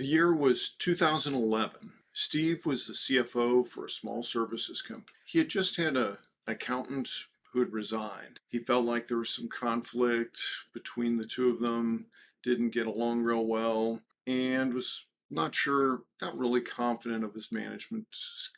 The year was 2011. Steve was the CFO for a small services company. He had just had an accountant who had resigned. He felt like there was some conflict between the two of them, didn't get along real well, and was not sure, not really confident of his management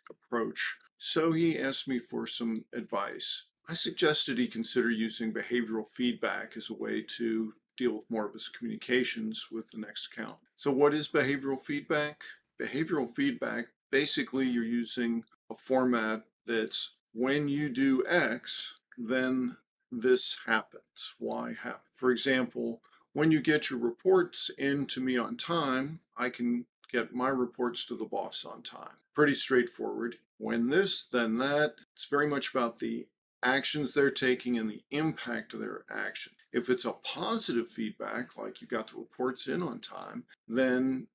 approach. So he asked me for some advice. I suggested he consider using behavioral feedback as a way to deal with more of his communications with the next account. So what is behavioral feedback? Behavioral feedback, basically you're using a format that's when you do X, then this happens. Y happens. For example, when you get your reports in to me on time, I can get my reports to the boss on time. Pretty straightforward. When this, then that. It's very much about the actions they're taking and the impact of their action. If it's a positive feedback, like you got the reports in on time, then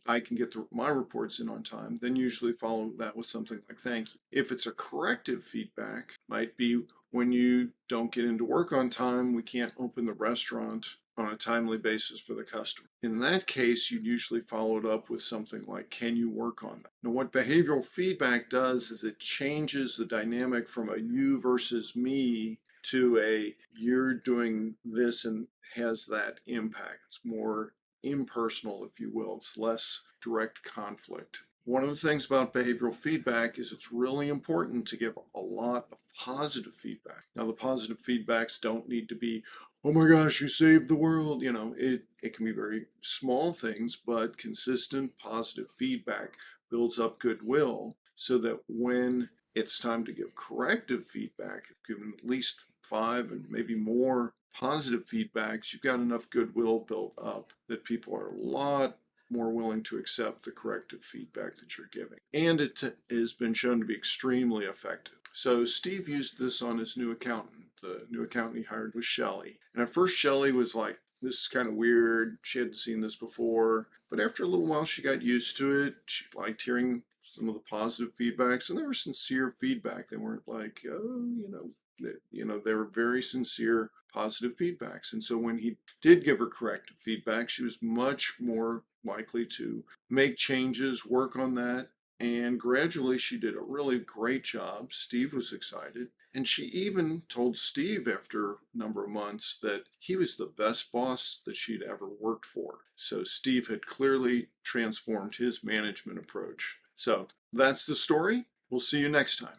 I can get my reports in on time, then usually follow that with something like thank you. If it's a corrective feedback, might be when you don't get into work on time, we can't open the restaurant on a timely basis for the customer. In that case, you'd usually follow it up with something like, can you work on that? Now, what behavioral feedback does is it changes the dynamic from a you versus me to a you're doing this and has that impact. It's more impersonal, if you will. It's less direct conflict. One of the things about behavioral feedback is it's really important to give a lot of positive feedback. Now, the positive feedbacks don't need to be, oh my gosh, you saved the world. It can be very small things, but consistent positive feedback builds up goodwill so that when it's time to give corrective feedback, if given at least 5 and maybe more positive feedbacks, you've got enough goodwill built up that people are a lot more willing to accept the corrective feedback that you're giving. And it has been shown to be extremely effective. So Steve used this on his new accountant. The new accountant he hired was Shelley. And at first Shelley was like, this is kind of weird. She hadn't seen this before. But after a little while, she got used to it. She liked hearing some of the positive feedbacks, and they were sincere feedback. They weren't like, they were very sincere, positive feedbacks. And so when he did give her corrective feedback, she was much more likely to make changes, work on that. And gradually she did a really great job. Steve was excited. And she even told Steve after a number of months that he was the best boss that she'd ever worked for. So Steve had clearly transformed his management approach. So that's the story. We'll see you next time.